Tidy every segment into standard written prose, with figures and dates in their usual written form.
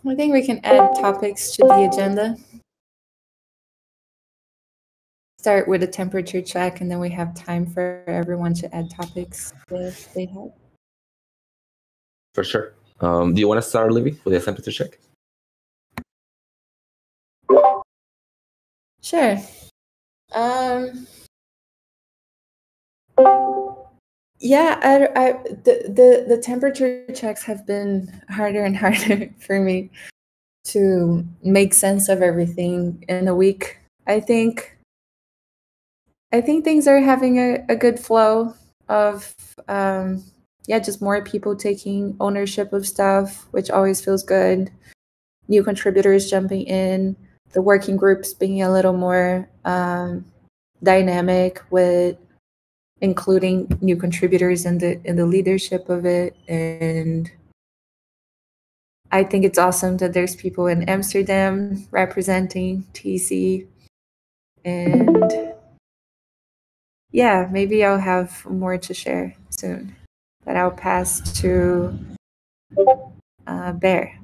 I think we can add topics to the agenda. Start with a temperature check, and then we have time for everyone to add topics if they have. For sure. Do you want to start, Libby, with a temperature check? Sure. Yeah, the temperature checks have been harder and harder for me to make sense of everything in a week. I think things are having a good flow of just more people taking ownership of stuff, which always feels good. New contributors jumping in, the working groups being a little more dynamic with including new contributors in the leadership of it. And I think it's awesome that there's people in Amsterdam representing TC. And yeah, maybe I'll have more to share soon. But I'll pass to Bear.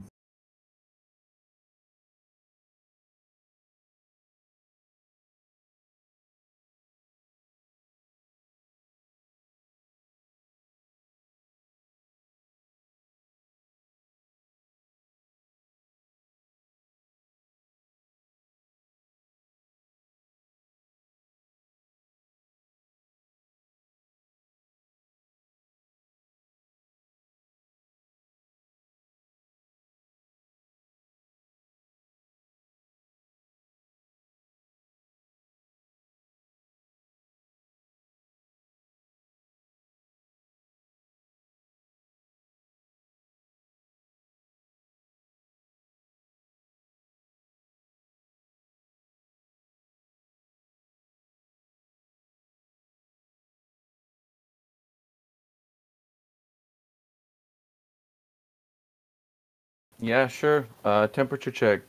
Yeah, sure. Temperature check.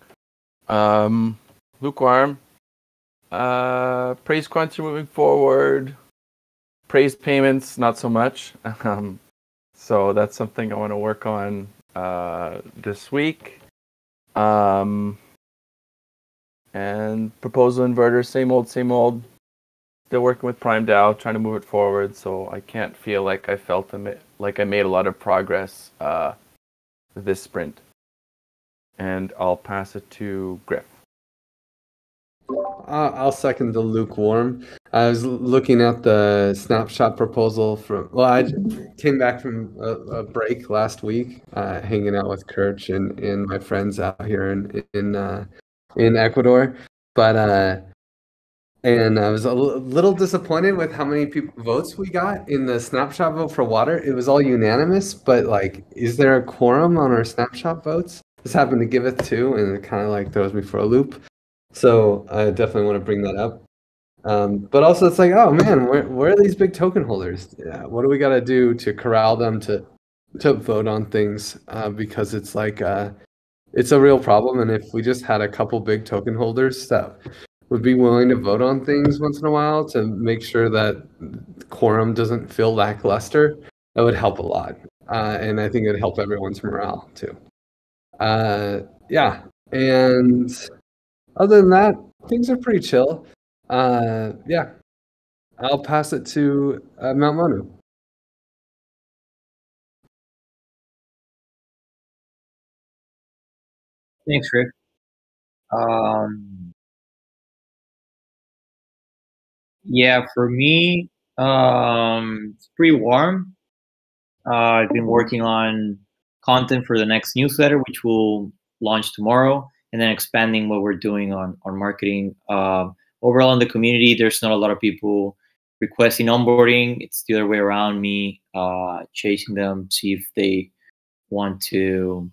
Lukewarm. Praise quants are moving forward. Praise payments, not so much. So that's something I want to work on this week. And proposal inverter, same old, same old. Still working with Prime DAO, trying to move it forward. So I can't feel like I made a lot of progress this sprint. And I'll pass it to Griff. I'll second the lukewarm. I was looking at the snapshot proposal I came back from a break last week, hanging out with Kirch and my friends out here in Ecuador. But and I was a little disappointed with how many votes we got in the snapshot vote for water. It was all unanimous, but like, is there a quorum on our snapshot votes? This happened to give it 2, and it kind of like throws me for a loop. So I definitely want to bring that up. But also it's like, oh man, where are these big token holders? Yeah, what do we got to do to corral them to vote on things? Because it's like, it's a real problem. And if we just had a couple big token holders that would be willing to vote on things once in a while to make sure that quorum doesn't feel lackluster, that would help a lot. And I think it would help everyone's morale too. Yeah. And other than that, things are pretty chill. Yeah, I'll pass it to Mount Manu. Thanks, Rick. Yeah, for me, it's pretty warm. I've been working on content for the next newsletter, which will launch tomorrow, and then expanding what we're doing on marketing. Overall in the community, there's not a lot of people requesting onboarding. It's the other way around, me chasing them, see if they want to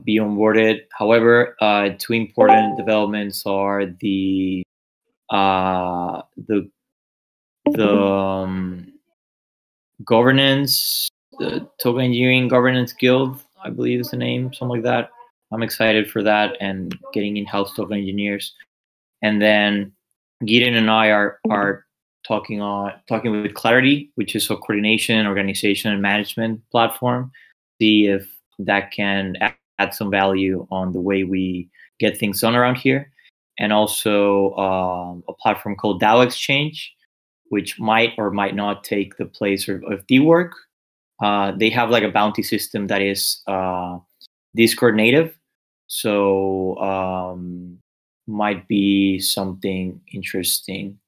be onboarded. However, 2 important developments are the governance, the Token Engineering Governance Guild, I believe is the name, something like that. I'm excited for that and getting in-house token engineers. And then Gideon and I are talking with Clarity, which is a coordination, organization, and management platform. See if that can add some value on the way we get things done around here. And also a platform called W68, which might or might not take the place of D-Work. They have like a bounty system that is Discord native. So might be something interesting.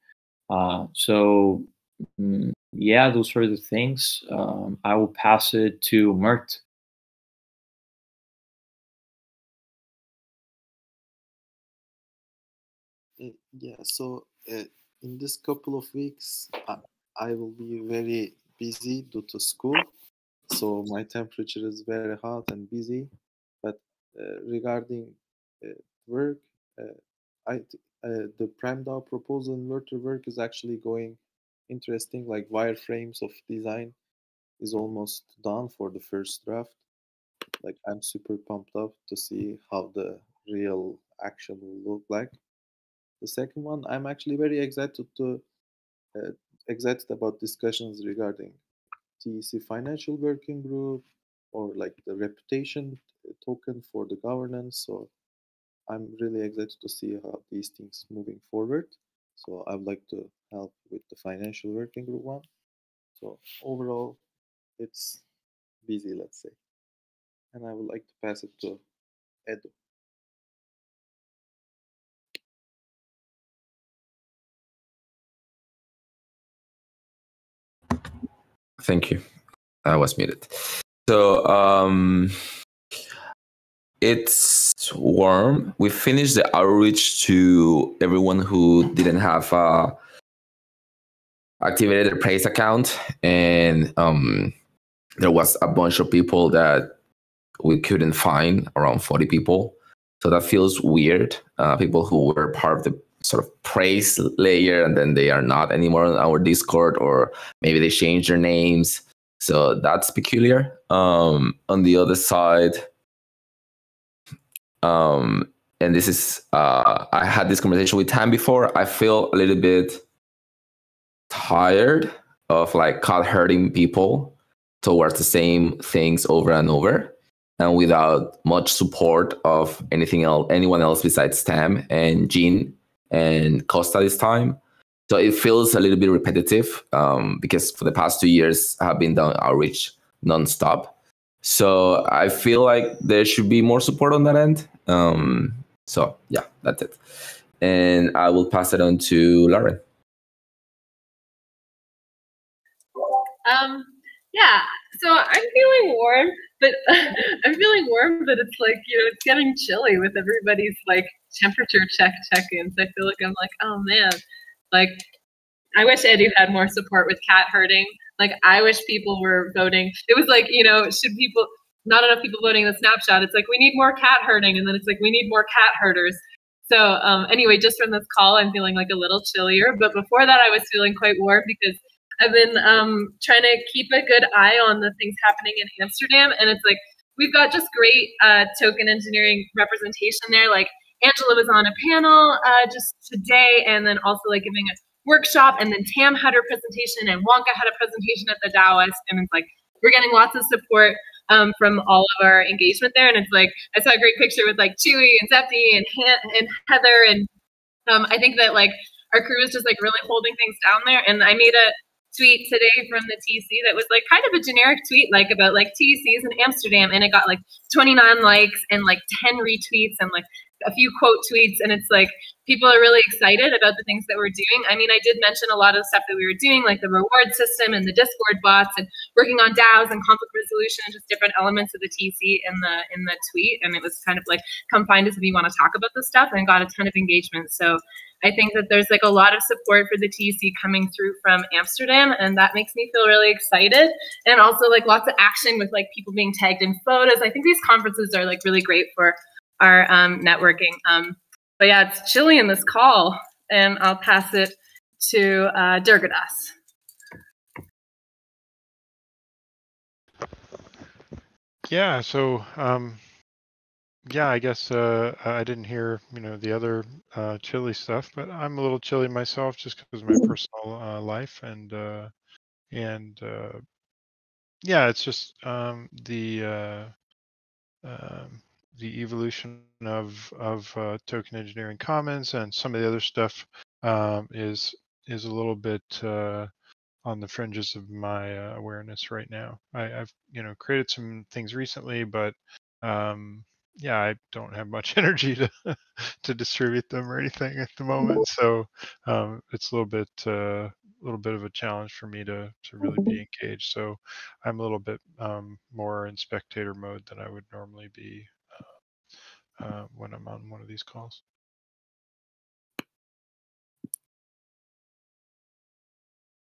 Yeah, those are the things. I will pass it to Mert. Yeah, so in this couple of weeks, I will be very busy due to school. So my temperature is very hot and busy. But regarding work, the PrimeDAO proposal inverter work is actually going interesting. Like wireframes of design is almost done for the first draft. Like I'm super pumped up to see how the real action will look like. The second one, I'm actually very excited about discussions regarding TEC financial working group or like the reputation token for the governance. So I'm really excited to see how these things moving forward. So I would like to help with the financial working group one. So overall, it's busy, let's say. And I would like to pass it to Edu. Thank you. I was muted. So it's warm. We finished the outreach to everyone who didn't have activated their Praise account, and there was a bunch of people that we couldn't find, around 40 people. So that feels weird. People who were part of the sort of Praise layer and then they are not anymore on our Discord, or maybe they changed their names. So that's peculiar. On the other side, and this is, I had this conversation with Tam before. I feel a little bit tired of like cat herding people towards the same things over and over, and without much support of anyone else besides Tam and Jean and Costa this time. So it feels a little bit repetitive, because for the past 2 years I have been doing outreach nonstop. So I feel like there should be more support on that end. So yeah, that's it. And I will pass it on to Lauren. Yeah, so I'm feeling warm, but it's like, it's getting chilly with everybody's like temperature check-ins. I feel like I'm like, oh man, like I wish Edu had more support with cat herding. Like I wish people were voting. It was like, not enough people voting in the snapshot. It's like, we need more cat herding. And then it's like, we need more cat herders. So anyway, just from this call, I'm feeling like a little chillier. But before that, I was feeling quite warm because I've been trying to keep a good eye on the things happening in Amsterdam. And it's like, we've got just great token engineering representation there. Like Angela was on a panel just today, and then also like giving a workshop, and then Tam had her presentation and Wonka had a presentation at the Taoist, and it's like we're getting lots of support from all of our engagement there. And it's like I saw a great picture with like Chewy and Zepti and Heather, and I think that like our crew is just like really holding things down there. And I made a tweet today from the TC that was like kind of a generic tweet, like about like TCs in Amsterdam, and it got like 29 likes and like 10 retweets and like a few quote tweets, and it's like people are really excited about the things that we're doing. I mean, I did mention a lot of the stuff that we were doing, like the reward system and the Discord bots, and working on DAOs and conflict resolution, and just different elements of the TC in the tweet. And it was kind of like, come find us if you want to talk about this stuff, and got a ton of engagement. So I think that there's like a lot of support for the TC coming through from Amsterdam, and that makes me feel really excited. And also like lots of action with like people being tagged in photos. I think these conferences are like really great for our networking. But yeah, it's chilly in this call, and I'll pass it to Durgadas. Yeah, so yeah, I guess I didn't hear the other chilly stuff, but I'm a little chilly myself just because of my personal life, and yeah, it's just the evolution of token engineering commons and some of the other stuff is a little bit on the fringes of my awareness right now. I've created some things recently, but yeah, I don't have much energy to distribute them or anything at the moment. So it's a little bit of a challenge for me to really be engaged. So I'm a little bit more in spectator mode than I would normally be when I'm on one of these calls.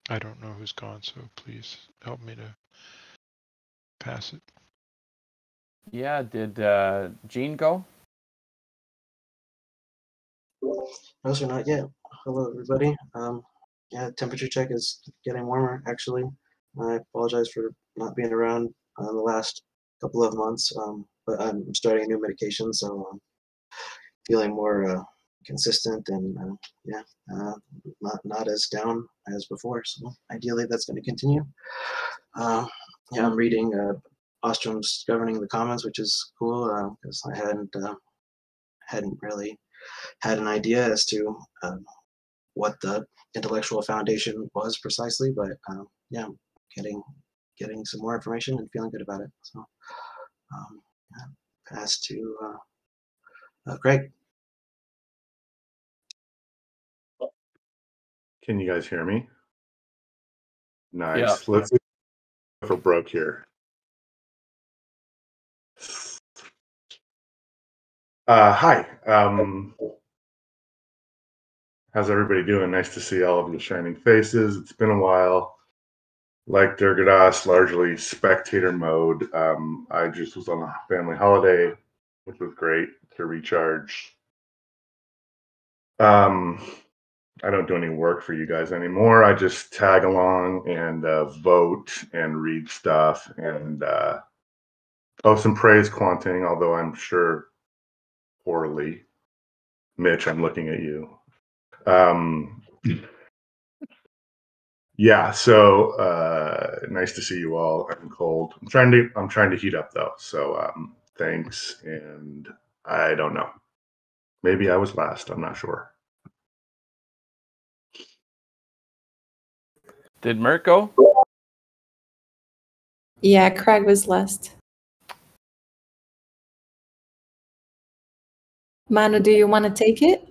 I don't know who's gone, so please help me to pass it. Yeah, did Gene go? No, sir, not yet. Hello, everybody. Yeah, temperature check is getting warmer, actually. I apologize for not being around the last couple of months, but I'm starting a new medication, so I'm feeling more consistent and yeah, not as down as before. So ideally, that's going to continue. Yeah, I'm reading Ostrom's Governing the Commons, which is cool because I hadn't really had an idea as to what the intellectual foundation was precisely, but yeah, I'm getting some more information and feeling good about it. So yeah, pass to Greg. Can you guys hear me? Nice. Yeah. Let's see if we're broke here. Hi. How's everybody doing? Nice to see all of your shining faces. It's been a while. Like Durgadas, largely spectator mode. I just was on a family holiday, which was great to recharge. I don't do any work for you guys anymore. I just tag along and vote and read stuff and some praise quanting, although I'm sure poorly. Mitch, I'm looking at you. Yeah, so nice to see you all. I'm cold. I'm trying to heat up though. So thanks, and I don't know. Maybe I was last. I'm not sure. Did Mert go? Yeah, Craig was last. Manu, do you want to take it?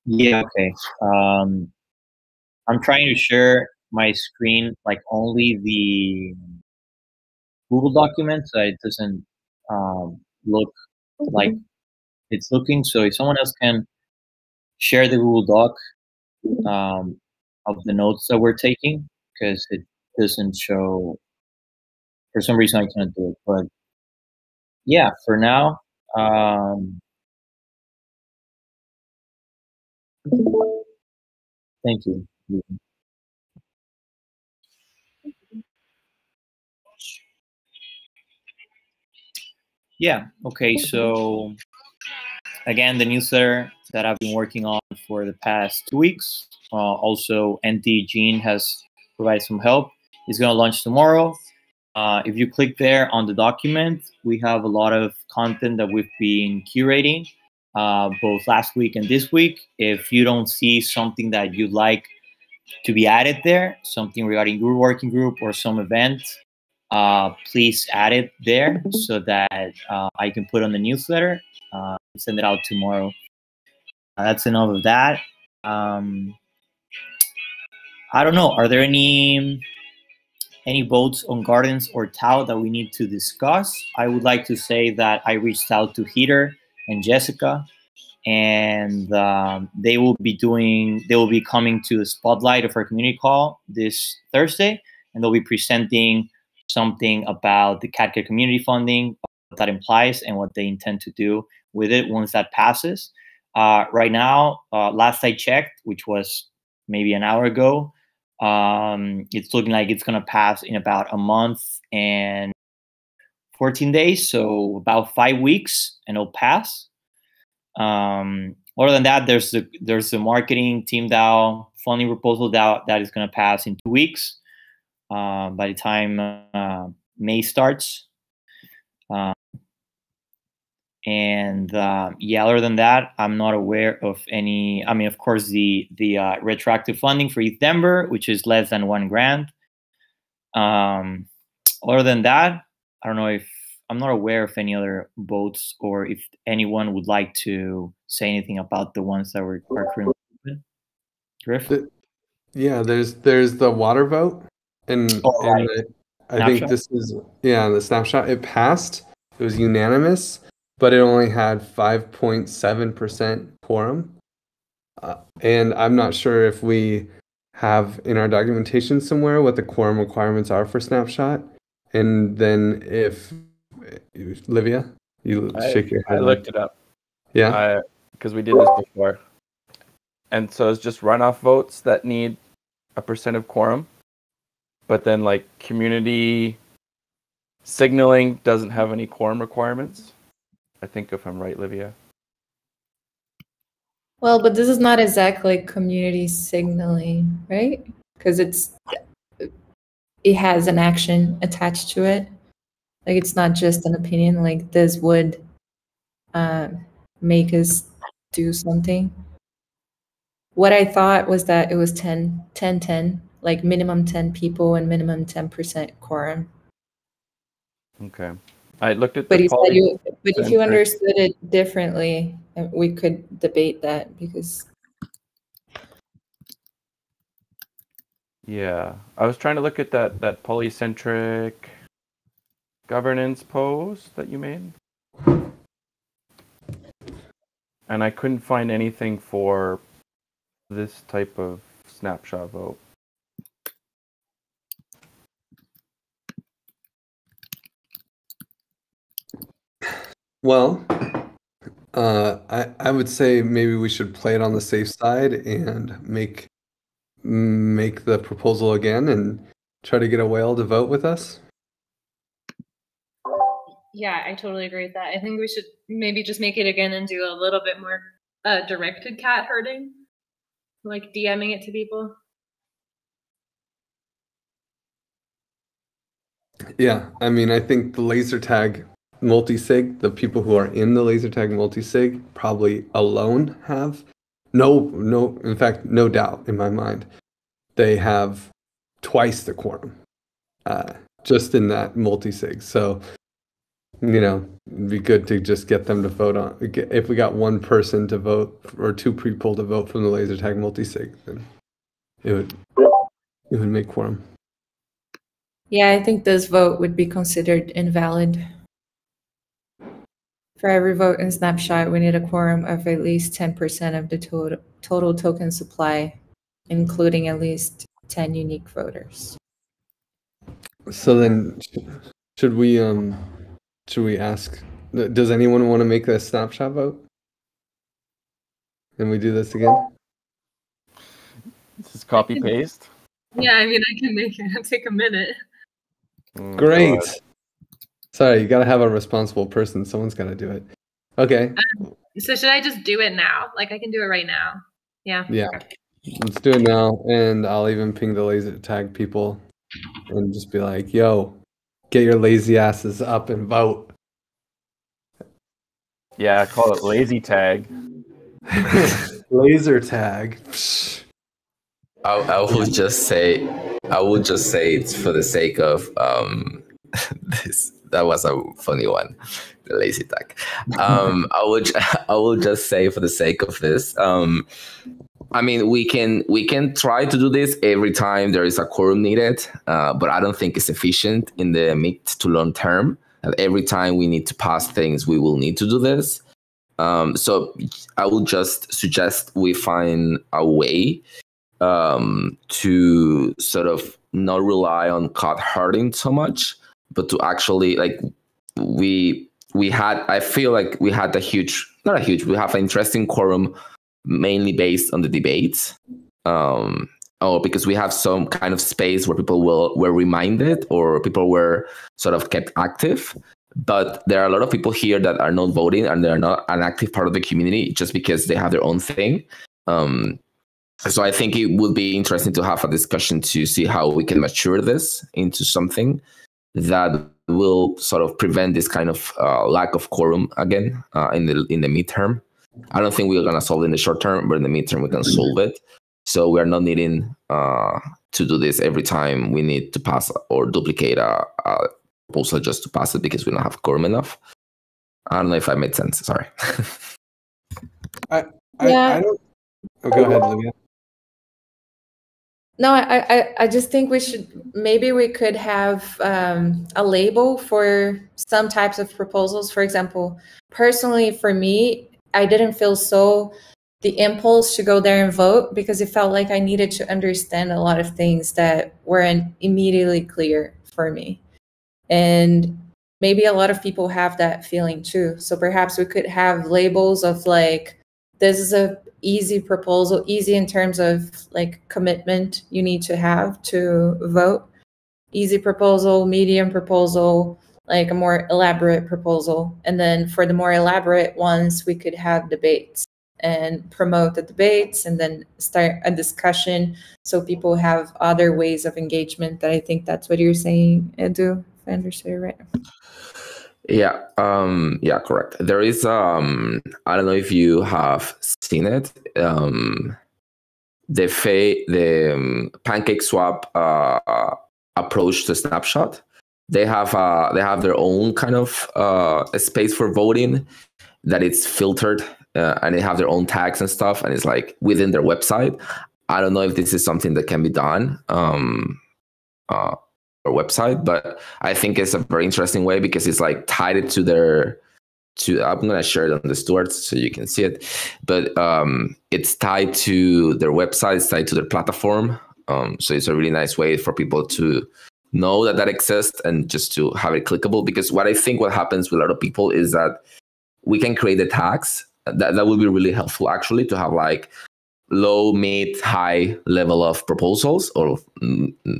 Yeah, okay. I'm trying to share my screen, like only the Google document, so it doesn't look like it's looking. So if someone else can share the Google Doc of the notes that we're taking, because it doesn't show, for some reason I cannot do it. But yeah, for now, thank you. Yeah, okay, so again, the newsletter that I've been working on for the past 2 weeks, also NT Gene has provided some help, is going to launch tomorrow. If you click there on the document, we have a lot of content that we've been curating both last week and this week. If you don't see something that you'd like to be added there, something regarding your working group or some event, please add it there so that I can put on the newsletter and send it out tomorrow. That's enough of that. I don't know. Are there any votes on Gardens or Tau that we need to discuss? I would like to say that I reached out to Heater and Jessica, and they will be coming to the spotlight of our community call this Thursday, and they'll be presenting something about the CATCA community funding, what that implies, and what they intend to do with it once that passes. Right now, last I checked, which was maybe an hour ago, it's looking like it's going to pass in about a month and 14 days, so about 5 weeks, and it'll pass. Other than that, there's the marketing team DAO funding proposal DAO that is going to pass in 2 weeks. by the time May starts. Yeah, other than that, I'm not aware of any. I mean, of course, the retroactive funding for East Denver, which is less than $1,000. Other than that, I don't know if I'm not aware of any other votes, or if anyone would like to say anything about the ones that are currently open. Griff? Yeah, there's the water vote, and I think this is the snapshot. It passed. It was unanimous, but it only had 5.7% quorum. And I'm not sure if we have in our documentation somewhere what the quorum requirements are for snapshot. And then if Livia, you shake your head. I looked it up. Yeah. Because we did this before. And so it's just runoff votes that need a percent of quorum. But then like community signaling doesn't have any quorum requirements. I think if I'm right, Livia. Well, but this is not exactly community signaling, right? Because it has an action attached to it. Like, it's not just an opinion. Like, this would make us do something. What I thought was that it was 10, like minimum 10 people and minimum 10% quorum. Okay. I looked at But the if you understood it differently, we could debate that, because yeah, I was trying to look at that polycentric governance pose that you made, and I couldn't find anything for this type of snapshot vote. Well, I would say maybe we should play it on the safe side and make the proposal again and try to get a whale to vote with us. Yeah, I totally agree with that. I think we should maybe just make it again and do a little bit more directed cat herding, like DMing it to people. Yeah, I mean, I think the laser tag multi-sig, the people who are in the laser tag multi-sig probably alone have in fact, no doubt in my mind, they have twice the quorum just in that multi-sig. So, it'd be good to just get them to vote on. If we got one person to vote or two people to vote from the laser tag multi-sig, then it would make quorum. yeah, I think this vote would be considered invalid. For every vote in snapshot, we need a quorum of at least 10% of the total token supply, including at least 10 unique voters. So then, should we ask? Does anyone want to make a snapshot vote? Can we do this again? This is copy paste. Yeah, I mean, I can make it. It'll take a minute. Great. God. Sorry, you got to have a responsible person. Someone's got to do it. Okay. So should I just do it now? Like, I can do it right now. Yeah. Yeah. Let's do it now, and I'll even ping the laser tag people and just be like, yo, get your lazy asses up and vote. Yeah, call it lazy tag. Laser tag. I would just say it's for the sake of this. That was a funny one, the lazy tag. I would just say for the sake of this. I mean, we can try to do this every time there is a quorum needed, but I don't think it's efficient in the mid to long term. And every time we need to pass things, we will need to do this. So I would just suggest we find a way to sort of not rely on card herding so much, but to actually, like, we had, I feel like we had we have an interesting quorum mainly based on the debates. Because we have some kind of space where people were reminded or people were sort of kept active. But there are a lot of people here that are not voting and they're not an active part of the community just because they have their own thing. So I think it would be interesting to have a discussion to see how we can mature this into something that will sort of prevent this kind of lack of quorum again in the midterm. I don't think we're going to solve it in the short term, but in the midterm we can solve it. So we are not needing to do this every time we need to pass or duplicate a proposal just to pass it because we don't have quorum enough. I don't know if I made sense. Sorry. I don't. Oh, go ahead, Livia. No, I just think maybe we could have a label for some types of proposals. For example, personally, for me, I didn't feel the impulse to go there and vote because it felt like I needed to understand a lot of things that weren't immediately clear for me. And maybe a lot of people have that feeling too. So perhaps we could have labels of like, this is a easy proposal, easy in terms of like commitment you need to have to vote. Easy proposal, medium proposal, like a more elaborate proposal. And then for the more elaborate ones, we could have debates and promote the debates and then start a discussion so people have other ways of engagement. That I think that's what you're saying, Edu, if I understood it right. Yeah, correct. There is I don't know if you have seen it. The Pancake Swap approach to Snapshot. They have their own kind of space for voting that it's filtered, and they have their own tags and stuff, and it's like within their website. I don't know if this is something that can be done website, but I think it's a very interesting way because it's like tied it to I'm gonna share it on the Stewards so you can see it, but it's tied to their website, it's tied to their platform, so it's a really nice way for people to know that exists and just to have it clickable. Because what happens with a lot of people is that we can create the tags that will be really helpful actually to have like low, mid, high level of proposals or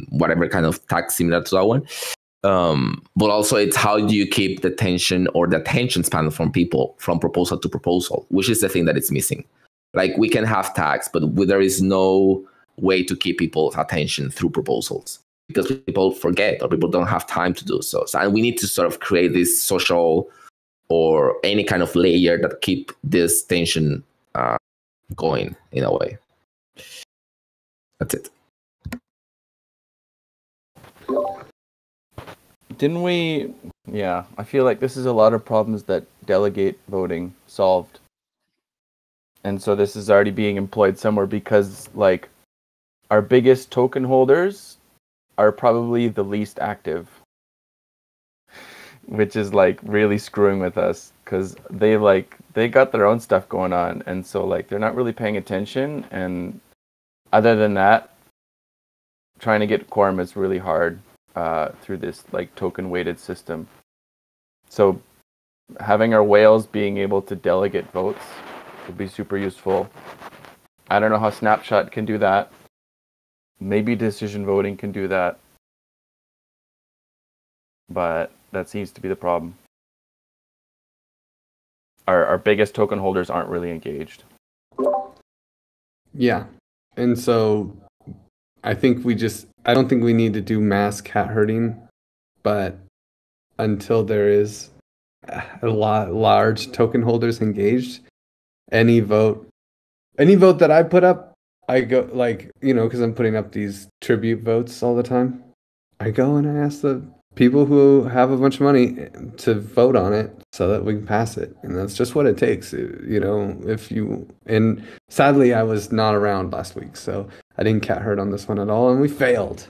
whatever kind of tag similar to that one. But also it's how do you keep the tension or the attention span from people from proposal to proposal, which is the thing that is missing. Like we can have tags, but there is no way to keep people's attention through proposals because people forget or people don't have time to do so. And we need to sort of create this social or any kind of layer that keep this tension going in a way. That's it. Didn't we? Yeah, I feel like this is a lot of problems that delegate voting solved. And so this is already being employed somewhere because like our biggest token holders are probably the least active, which is like really screwing with us because they got their own stuff going on, and so like they're not really paying attention. And other than that, trying to get quorum is really hard through this like token weighted system. So having our whales being able to delegate votes would be super useful. I don't know how Snapshot can do that. Maybe decision voting can do that, but that seems to be the problem. Our biggest token holders aren't really engaged. Yeah. And so I don't think we need to do mass cat herding, but until there is a large token holders engaged, any vote that I put up, I go like, because I'm putting up these tribute votes all the time. I go and I ask the people who have a bunch of money to vote on it so that we can pass it. And that's just what it takes. And sadly I was not around last week, so I didn't cat herd on this one at all, and we failed.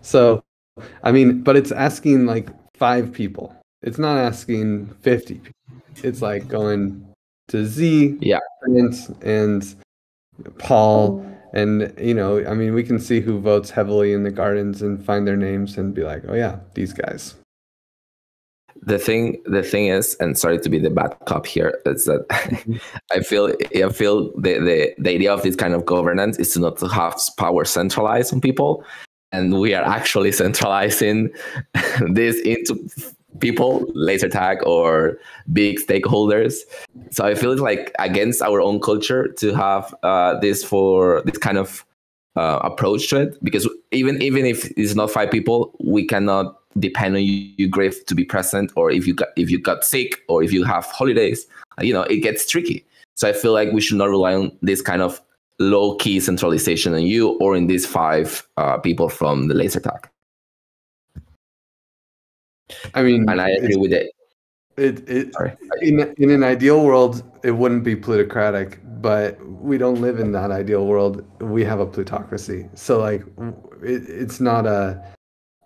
So, but it's asking like 5 people. It's not asking 50 people. It's like going to Z, Prince, and Paul, and we can see who votes heavily in the gardens and find their names and be like, oh yeah, these guys. The thing is, and sorry to be the bad cop here, is that I feel the idea of this kind of governance is to not to have power centralized on people, and we are actually centralizing this into people, laser tag or big stakeholders, So I feel it's like against our own culture to have this kind of approach to it, because even if it's not 5 people, we cannot depend on you, Griff, to be present, or if you got sick, or if you have holidays, it gets tricky. So I feel like we should not rely on this kind of low key centralization on you or in these 5 people from the laser tag. I mean, and I agree with it. Sorry. In an ideal world, it wouldn't be plutocratic, but we don't live in that ideal world. We have a plutocracy. So like, it's not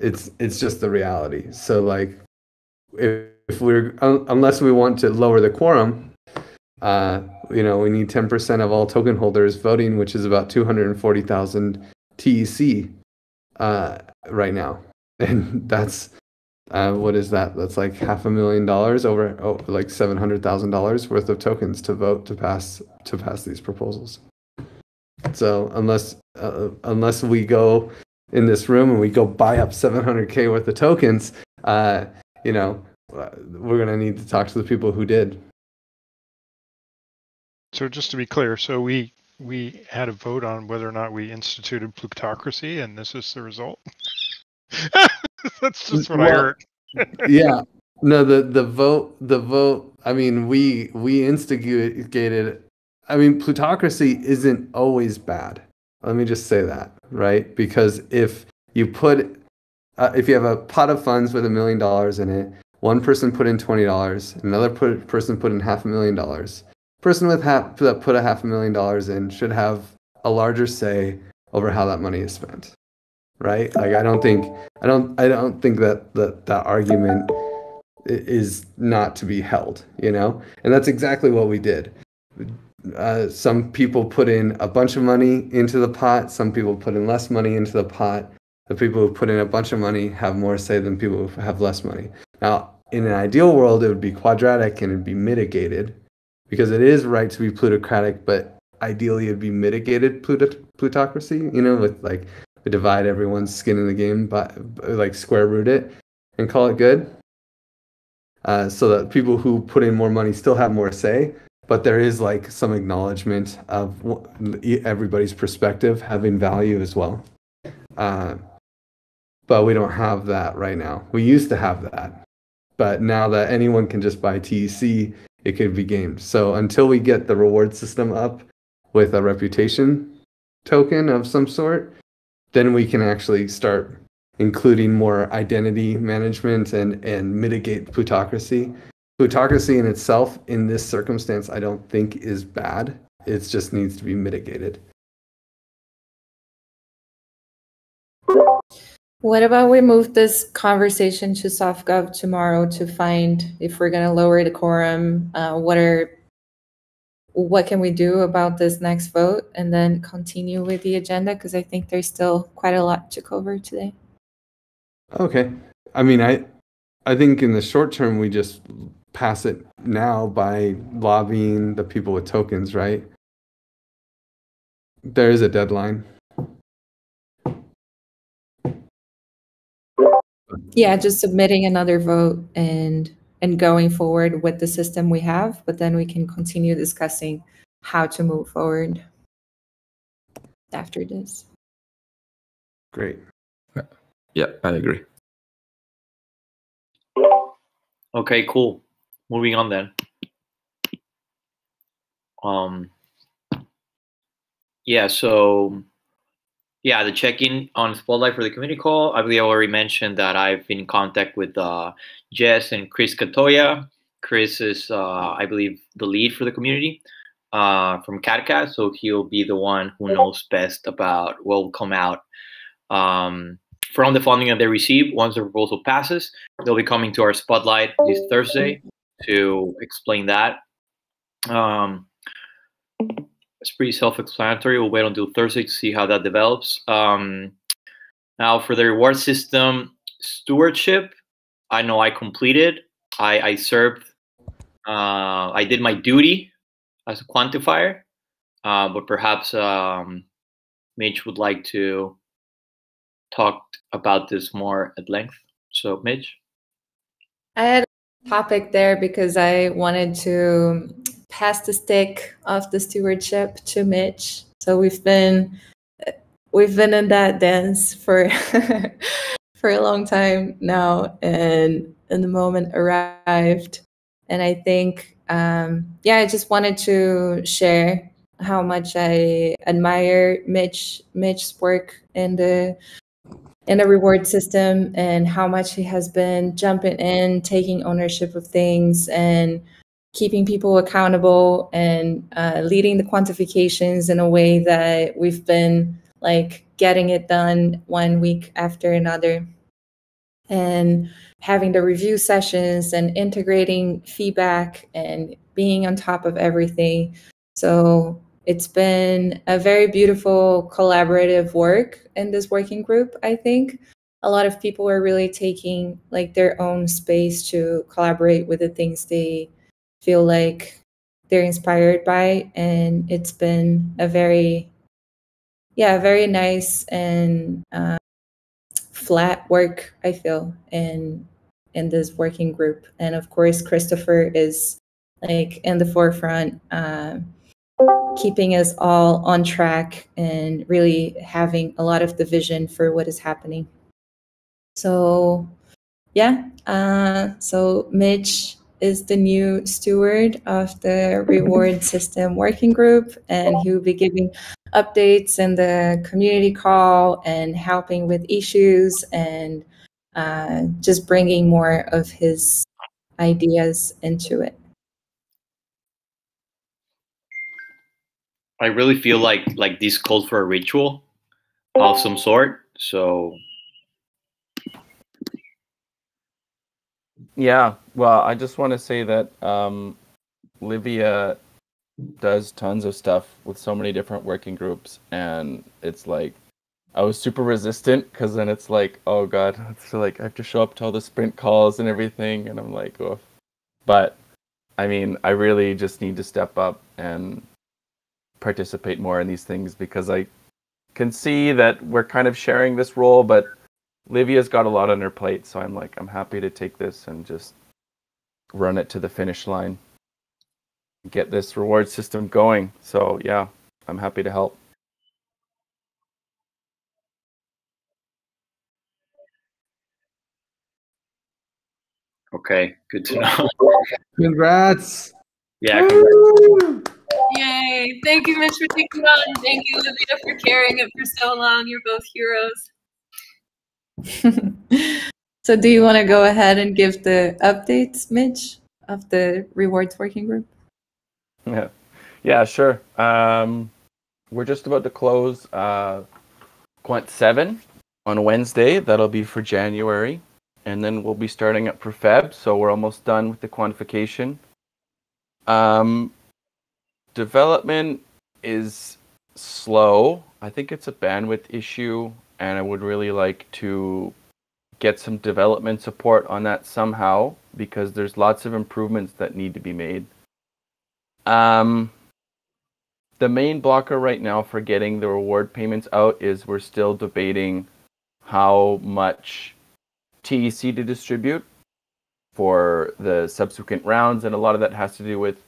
it's just the reality. So like, if we're, unless we want to lower the quorum, we need 10% of all token holders voting, which is about 240,000 TEC right now. And that's, what is that? That's like $500,000 over like $700,000 worth of tokens to vote to pass these proposals. So unless we go in this room and we go buy up 700K worth of tokens, we're gonna need to talk to the people who did. So just to be clear, so we had a vote on whether or not we instituted plutocracy, and this is the result. That's just what I heard. Yeah. No, the vote. I mean, we instigated. I mean, plutocracy isn't always bad. Let me just say that, right? Because if you have a pot of funds with $1 million in it, one person put in $20, another person put in $500,000. Person that put $500,000 in should have a larger say over how that money is spent, right? Like I don't think that argument is not to be held, and that's exactly what we did. Some people put in a bunch of money into the pot. Some people put in less money into the pot. The people who put in a bunch of money have more say than people who have less money. Now, in an ideal world, it would be quadratic and it'd be mitigated, because it is right to be plutocratic, but ideally it'd be mitigated plutocracy, with like we divide everyone's skin in the game, but like square root it and call it good, so that people who put in more money still have more say, but there is like some acknowledgement of everybody's perspective having value as well. But we don't have that right now. We used to have that, but now that anyone can just buy TEC, it could be gamed. So until we get the reward system up with a reputation token of some sort, then we can actually start including more identity management and mitigate plutocracy. Plutocracy in itself, in this circumstance, I don't think is bad. It just needs to be mitigated. What about we move this conversation to SoftGov tomorrow to find if we're going to lower the quorum, what can we do about this next vote, and then continue with the agenda, because I think there's still quite a lot to cover today. Okay. I mean, I think in the short term, we just pass it now by lobbying the people with tokens, right? There is a deadline. Yeah, just submitting another vote and going forward with the system we have, but then we can continue discussing how to move forward after this. Great. Yeah, I agree. Okay, cool. Moving on then. The check-in on Spotlight for the community call. I believe I already mentioned that I've been in contact with Jess and Chris Katoya. Chris is, I believe, the lead for the community from CatCat, so he'll be the one who knows best about what will come out from the funding that they receive. Once the proposal passes, they'll be coming to our Spotlight this Thursday to explain that. It's pretty self-explanatory. We'll wait until Thursday to see how that develops. Now, for the reward system stewardship, I know I completed. I served. I did my duty as a quantifier, but perhaps Mitch would like to talk about this more at length. So, Mitch? I had a topic there because I wanted to pass the stick of the stewardship to Mitch. So we've been in that dance for for a long time now, and the moment arrived. And I think, I just wanted to share how much I admire Mitch's work in the reward system, and how much he has been jumping in, taking ownership of things, and keeping people accountable, and leading the quantifications in a way that we've been like getting it done one week after another, and having the review sessions and integrating feedback and being on top of everything. So it's been a very beautiful collaborative work in this working group. I think a lot of people are really taking like their own space to collaborate with the things they feel like they're inspired by, and it's been a very nice and flat work, I feel, in this working group. And of course, Christopher is like in the forefront, keeping us all on track and really having a lot of the vision for what is happening. So so Mitch is the new steward of the reward system working group, and he will be giving updates in the community call and helping with issues, and just bringing more of his ideas into it. I really feel like this calls for a ritual of some sort. So Yeah, well, I just want to say that Livia does tons of stuff with so many different working groups, and it's like I was super resistant because then it's like, oh god, it's like I have to show up to all the sprint calls and everything, and I'm like, oh. But I mean, I really just need to step up and participate more in these things, because I can see that we're kind of sharing this role, but Livia's got a lot on her plate, so I'm like, I'm happy to take this and just run it to the finish line, get this reward system going. So yeah, I'm happy to help. okay, good to know. Congrats. Yeah, congrats. Yay! Thank you, Mitch, for taking it on. Thank you, Olivia, for carrying it for so long. You're both heroes. So do you want to go ahead and give the updates, Mitch, of the rewards working group? Yeah, sure. We're just about to close Quant 7 on Wednesday. That'll be for January. And then we'll be starting up for Feb, so we're almost done with the quantification. Development is slow. I think it's a bandwidth issue, and I would really like to get some development support on that somehow, because there's lots of improvements that need to be made. The main blocker right now for getting the reward payments out is we're still debating how much TEC to distribute for the subsequent rounds, and a lot of that has to do with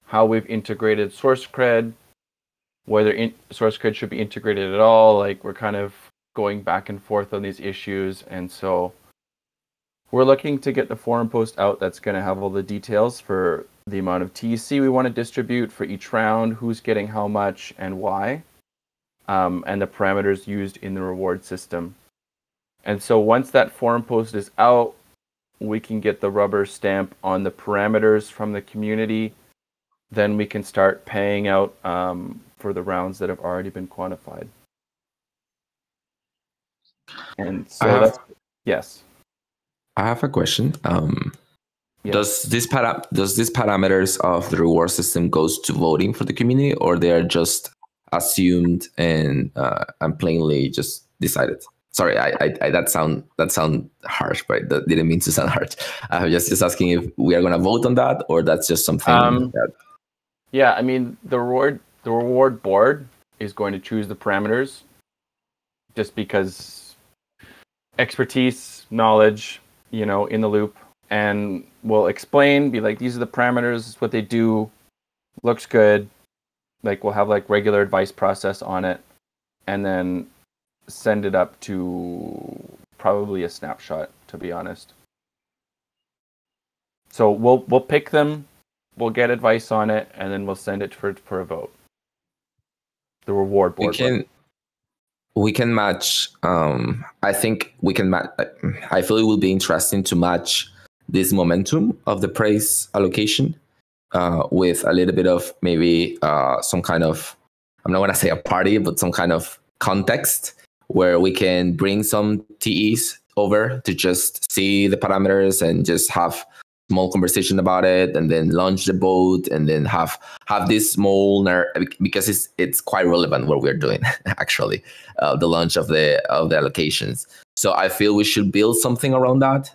how we've integrated source cred, whether source cred should be integrated at all. Like, we're kind of going back and forth on these issues, and so we're looking to get the forum post out that's going to have all the details for the amount of TEC we want to distribute for each round, who's getting how much and why, and the parameters used in the reward system. And so once that forum post is out, we can get the rubber stamp on the parameters from the community. Then we can start paying out for the rounds that have already been quantified. And so yes. I have a question. Yes. Does these parameters of the reward system goes to voting for the community, or they are just assumed and plainly just decided? Sorry, that sound harsh, but that didn't mean to sound harsh. I'm just asking if we are going to vote on that, or that's just something that. Yeah, I mean, the reward board is going to choose the parameters, just because expertise, knowledge, in the loop, and we'll explain, be like, these are the parameters, this is what they do, looks good. Like we'll have like regular advice process on it, and then send it up to probably a snapshot, to be honest. So we'll pick them, we'll get advice on it, and then we'll send it for a vote. The reward board. We can match. I think we can match. I feel it will be interesting to match this momentum of the praise allocation with a little bit of maybe some kind of, I'm not going to say a party, but some kind of context where we can bring some TEs over to just see the parameters and just have small conversation about it, and then launch the vote, and then have this small because it's quite relevant what we're doing actually, the launch of the allocations. So I feel we should build something around that,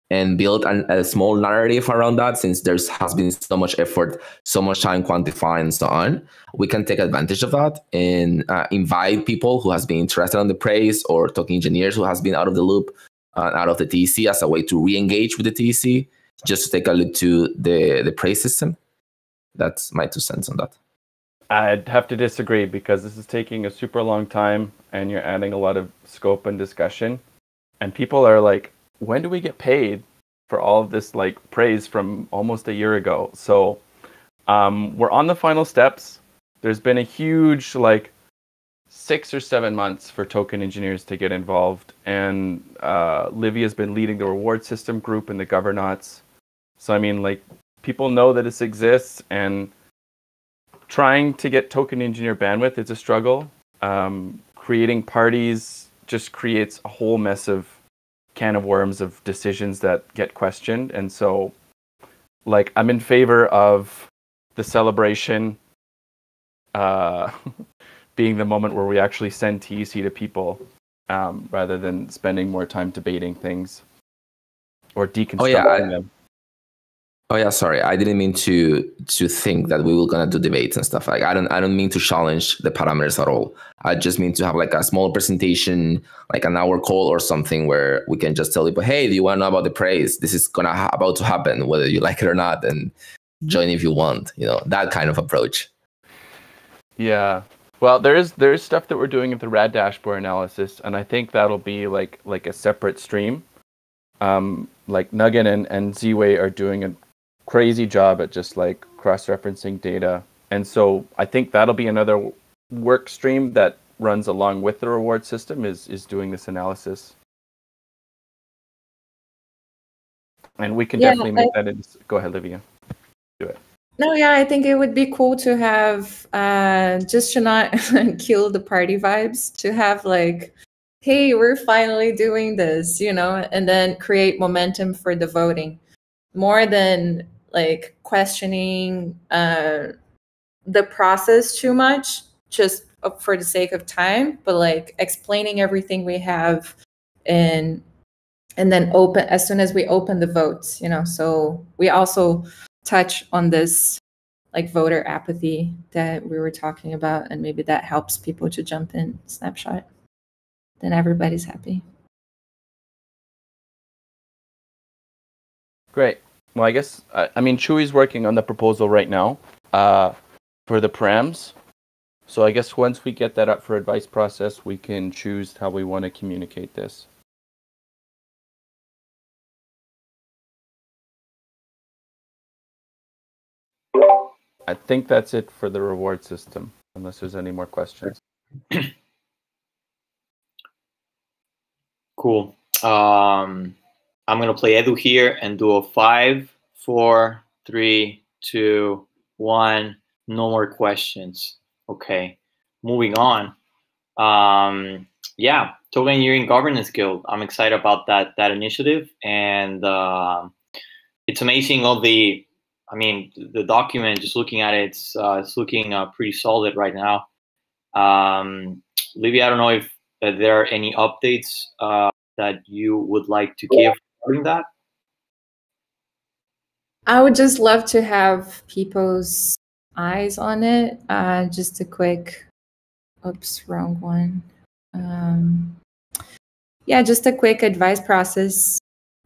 and build a small narrative around that, since has been so much effort, so much time quantifying and so on. We can take advantage of that and invite people who has been interested in the praise, or talking engineers who has been out of the loop, out of the TEC, as a way to re-engage with the TEC, just to take a look to the praise system. That's my 2 cents on that. I'd have to disagree, because this is taking a super long time and you're adding a lot of scope and discussion. And people are like, when do we get paid for all of this like praise from almost a year ago? So we're on the final steps. There's been a huge 6 or 7 months for token engineers to get involved, and Livia's been leading the reward system group and the governance. So I mean, people know that this exists, and trying to get token engineer bandwidth is a struggle. Creating parties just creates a whole mess of can of worms of decisions that get questioned. And so I'm in favor of the celebration being the moment where we actually send TEC to people, rather than spending more time debating things or deconstructing them. Oh yeah, sorry. I didn't mean to think that we were gonna do debates and stuff. I don't mean to challenge the parameters at all. I just mean to have a small presentation, an hour call or something, where we can just tell people, hey, do you want to know about the praise? This is about to happen, whether you like it or not, and join if you want. That kind of approach. Yeah. Well, there is stuff that we're doing at the RAD dashboard analysis, and I think that'll be like a separate stream. Nugget and Z-Way are doing a crazy job at just cross-referencing data, and so I think that'll be another work stream that runs along with the reward system, is doing this analysis. And we can definitely make that in. Go ahead, Livia. Do it. No, yeah, I think it would be cool to have, just to not kill the party vibes, to have hey, we're finally doing this, and then create momentum for the voting, more than questioning the process too much, just for the sake of time, but explaining everything we have, and then open as soon as we open the votes, so we also touch on this voter apathy that we were talking about, and maybe that helps people to jump in snapshot. Then everybody's happy. Great. Well, I guess Chewy's working on the proposal right now for the params. So I guess once we get that up for advice process, we can choose how we want to communicate this. I think that's it for the reward system, unless there's any more questions. Cool. I'm going to play Edu here and do a 5, 4, 3, 2, 1. No more questions. Okay. Moving on. Yeah, Token Engineering Governance Guild. I'm excited about that initiative, and it's amazing the document. Just looking at it, it's looking pretty solid right now. Livia, I don't know if there are any updates that you would like to give regarding that. I would just love to have people's eyes on it. Just a quick, oops, wrong one. Yeah, just a quick advice process.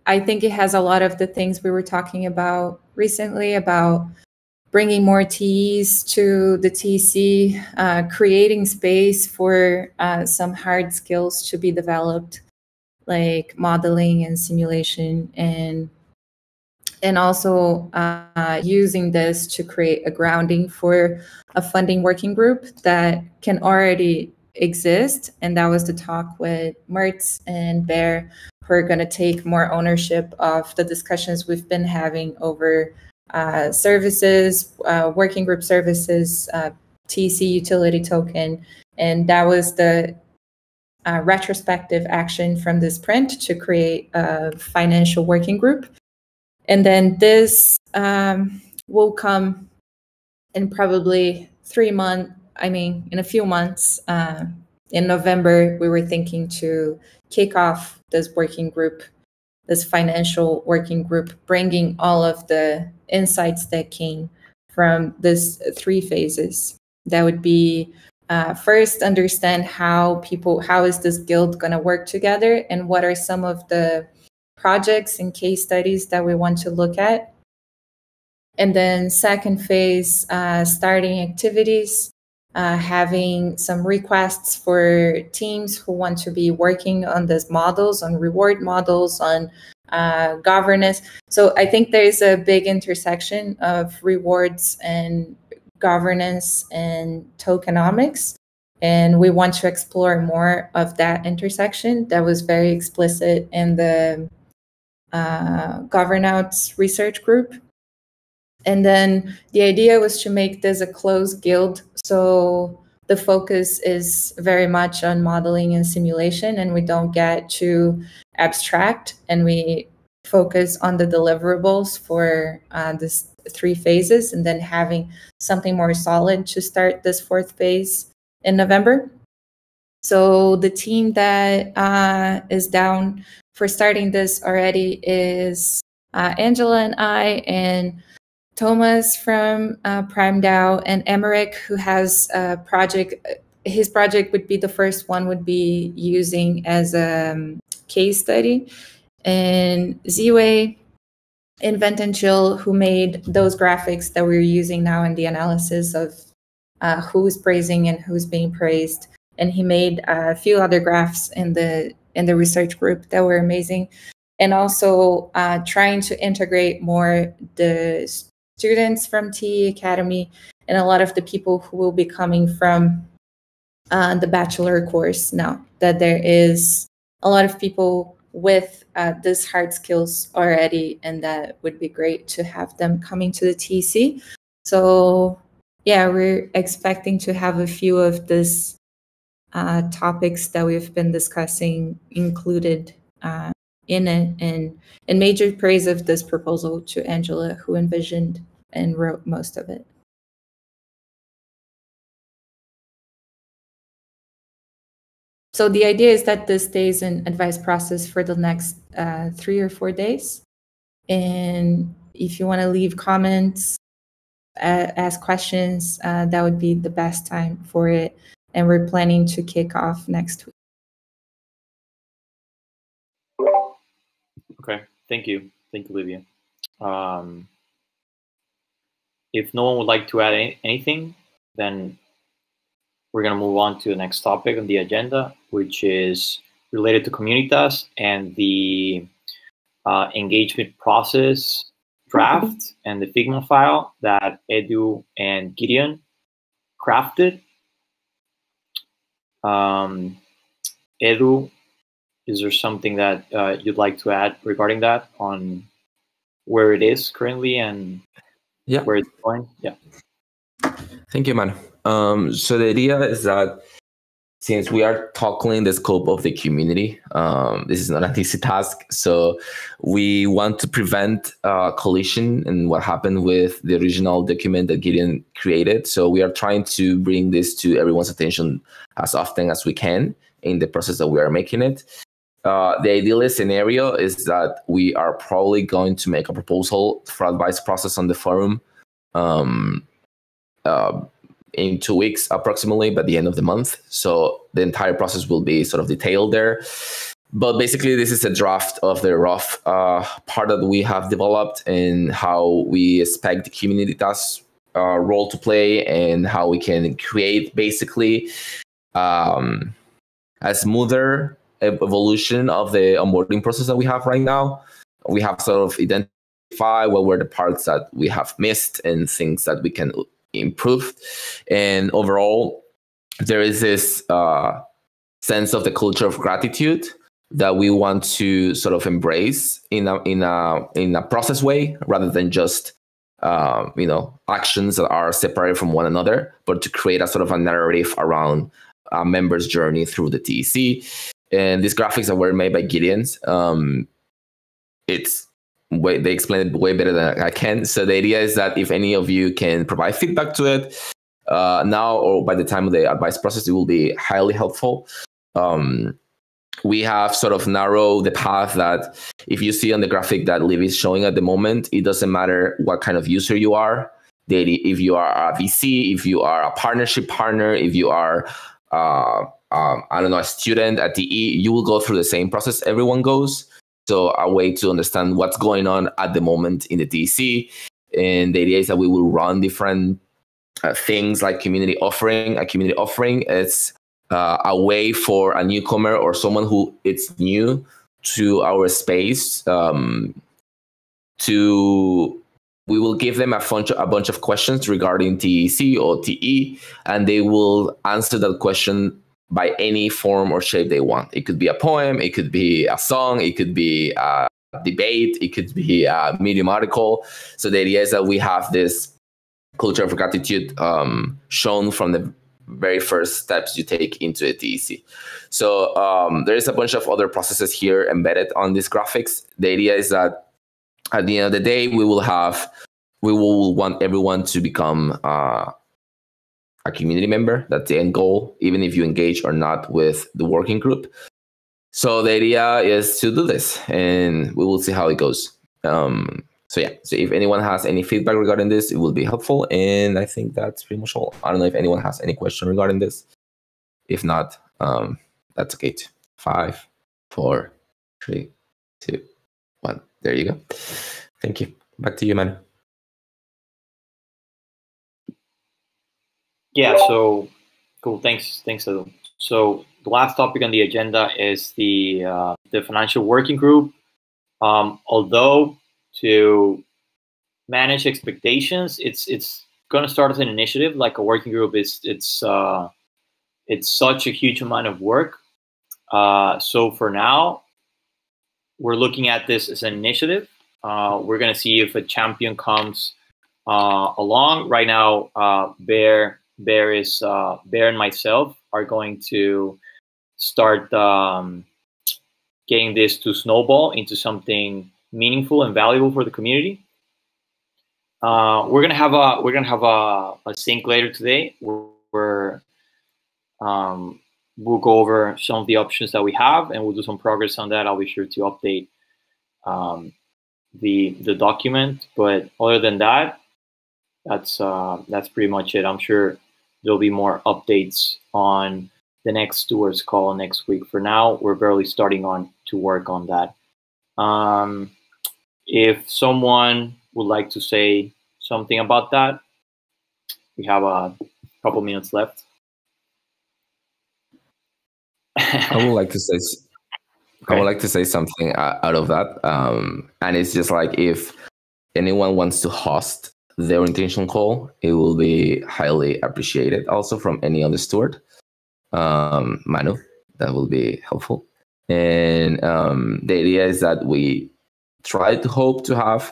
I think it has a lot of the things we were talking about recently about bringing more TEs to the TC, creating space for some hard skills to be developed, like modeling and simulation, and also using this to create a grounding for a funding working group that can already exist. And that was the talk with Mertz and Bear, who are going to take more ownership of the discussions we've been having over services, working group services, TC utility token. And that was the retrospective action from this sprint to create a financial working group. And then this will come in probably 3 months, in a few months. In November, we were thinking to kick off this working group, this financial working group, bringing all of the insights that came from this 3 phases. That would be first, understand how is this guild going to work together, and what are some of the projects and case studies that we want to look at. And then second phase, starting activities, having some requests for teams who want to be working on these models, on reward models, on governance. So I think there's a big intersection of rewards and governance and tokenomics. And we want to explore more of that intersection that was very explicit in the governance research group. And then the idea was to make this a closed guild. So the focus is very much on modeling and simulation, and we don't get too abstract, and we focus on the deliverables for this 3 phases, and then having something more solid to start this 4th phase in November. So the team that is down for starting this already is Angela and I, and Thomas from Prime DAO, and Emmerich, who has a project. His project would be the first one, would be using as a case study. And Ziwei, Invent and Chill, who made those graphics that we're using now in the analysis of who's praising and who's being praised. And he made a few other graphs in the research group that were amazing. And also trying to integrate more the students from TE Academy and a lot of the people who will be coming from the bachelor course now, that there is a lot of people with these hard skills already, and that would be great to have them coming to the TC. So yeah, we're expecting to have a few of these topics that we've been discussing included in it, and major praise of this proposal to Angela, who envisioned and wrote most of it. So the idea is that this stays in advice process for the next 3 or 4 days. And if you want to leave comments, ask questions, that would be the best time for it. And we're planning to kick off next week. Okay, thank you. Thank you, Livia. If no one would like to add anything, then we're going to move on to the next topic on the agenda, which is related to Communitas and the engagement process draft and the Figma file that Edu and Gideon crafted. Edu, is there something that you'd like to add regarding that, on where it is currently and where it's going? Yeah. Thank you, man. So the idea is that since we are tackling the scope of the community, this is not an easy task. So we want to prevent collision in what happened with the original document that Gideon created. So we are trying to bring this to everyone's attention as often as we can in the process that we are making it. The ideal scenario is that we are probably going to make a proposal for advice process on the forum in 2 weeks approximately, by the end of the month. So the entire process will be sort of detailed there. But basically, this is a draft of the rough part that we have developed and how we expect the community tasks role to play and how we can create basically a smoother evolution of the onboarding process that we have right now. We have sort of identified what were the parts that we have missed and things that we can improve. And overall, there is this sense of the culture of gratitude that we want to sort of embrace in a process way, rather than just actions that are separated from one another, but to create a sort of a narrative around a member's journey through the TEC. And these graphics that were made by Gideon's, they explain it way better than I can. So the idea is that if any of you can provide feedback to it now or by the time of the advice process, it will be highly helpful. We have sort of narrowed the path that if you see on the graphic that Liv is showing at the moment, it doesn't matter what kind of user you are. If you are a VC, if you are a partnership partner, if you are, a student at DE, you will go through the same process everyone goes. So a way to understand what's going on at the moment in the DC. And the idea is that we will run different things like community offering. A community offering is a way for a newcomer or someone who is new to our space we will give them a bunch of questions regarding TEC or TE, and they will answer that question by any form or shape they want. It could be a poem, it could be a song, it could be a debate, it could be a Medium article. So the idea is that we have this culture of gratitude shown from the very first steps you take into a TEC. So there is a bunch of other processes here embedded on these graphics. The idea is that at the end of the day, we will want everyone to become a community member. That's the end goal, even if you engage or not with the working group. So the idea is to do this, and we will see how it goes. So if anyone has any feedback regarding this, it will be helpful. And I think that's pretty much all. I don't know if anyone has any question regarding this. If not, that's okay too. 5, 4, 3, 2, 1. There you go. Thank you. Back to you, Manu. Yeah, so cool. Thanks, Edu. So the last topic on the agenda is the financial working group. Although to manage expectations, it's going to start as an initiative. Like a working group, it's such a huge amount of work. So for now, we're looking at this as an initiative. We're going to see if a champion comes along. Right now, Bear and myself are going to start getting this to snowball into something meaningful and valuable for the community. We're gonna have a sync later today where we'll go over some of the options that we have, and we'll do some progress on that. I'll be sure to update the document. But other than that, that's pretty much it. I'm sure there'll be more updates on the next Stewards call next week. For now, we're barely starting to work on that. If someone would like to say something about that, we have a couple minutes left. I would like to say okay. I would like to say something out of that, and it's just like if anyone wants to host the orientation call, it will be highly appreciated. Also from any other steward, Manu, that will be helpful. And the idea is that we try to hope to have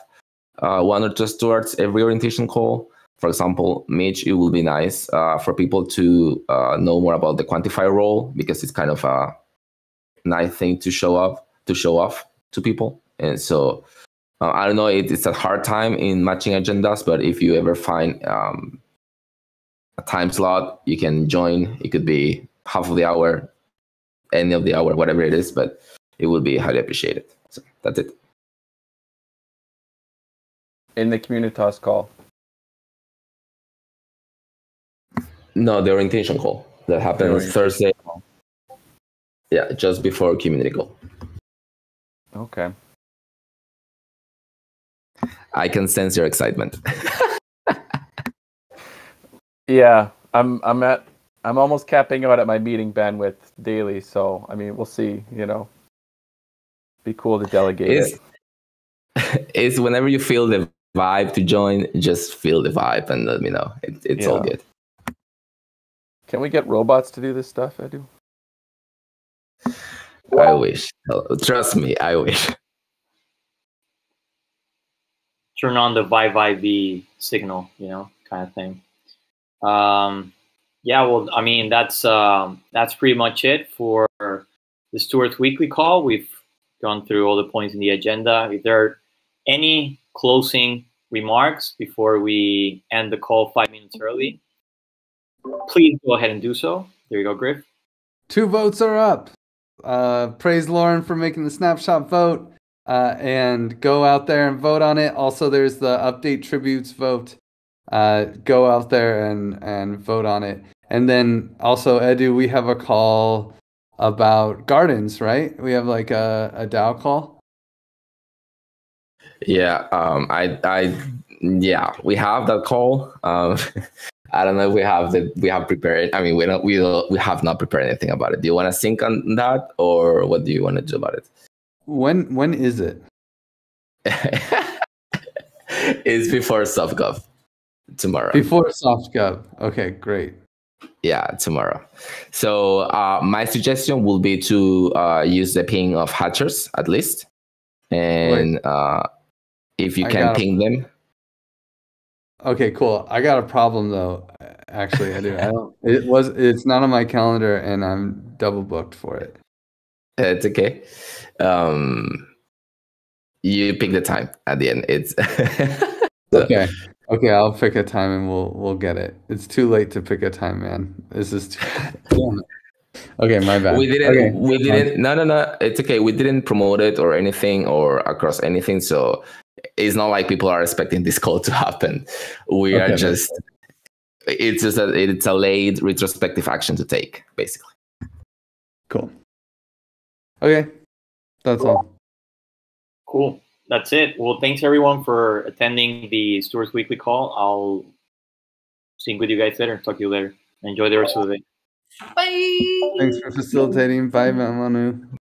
1 or 2 stewards every orientation call. For example, Mitch, it will be nice for people to know more about the quantifier role, because it's kind of a nice thing to show off to people. And so I don't know, it's a hard time in matching agendas, but if you ever find a time slot, you can join. It could be half of the hour, any of the hour, whatever it is, but it will be highly appreciated. So that's it. In the Communitas call. No, the orientation call that happens Thursday. Yeah, just before community call. Okay. I can sense your excitement. Yeah, I'm almost capping out at my meeting bandwidth daily. So I mean, we'll see. You know, be cool to delegate it. Is whenever you feel the vibe to join, just feel the vibe and let me know. It's all good. Can we get robots to do this stuff, Edu? I wish. Trust me, I wish. Turn on the Vibe signal, you know, kind of thing. Yeah, well, I mean, that's pretty much it for the Stewards Weekly Call. We've gone through all the points in the agenda. If there are any closing remarks before we end the call 5 minutes early, please go ahead and do so. There you go, Griff. 2 votes are up. Praise Lauren for making the snapshot vote. And go out there and vote on it. Also, there's the update tributes vote. Go out there and vote on it. And then also, Edu, we have a call about gardens, right? We have like a DAO call. Yeah, yeah, we have that call. I don't know if we have prepared. I mean, we have not prepared anything about it. Do you want to sync on that, or what do you want to do about it? When is it? It's before SoftGov tomorrow. Before SoftGov. Okay, great. Yeah, tomorrow. So my suggestion will be to use the ping of hatchers at least, and if you can ping them. Okay, cool. I got a problem though. Actually, I do. It's not on my calendar, and I'm double booked for it. It's okay. You pick the time at the end. It's okay. Okay, I'll pick a time and we'll get it. It's too late to pick a time, man. This is too Okay, my bad. We didn't. No. It's okay. We didn't promote it or anything or across anything. So it's not like people are expecting this call to happen. It's a late retrospective action to take, basically. Cool. Okay, that's all. Cool. That's it. Well, thanks everyone for attending the Stewards Weekly Call. I'll sync with you guys later. Talk to you later. Enjoy the rest of the day. Bye. Thanks for facilitating. Bye, Manu.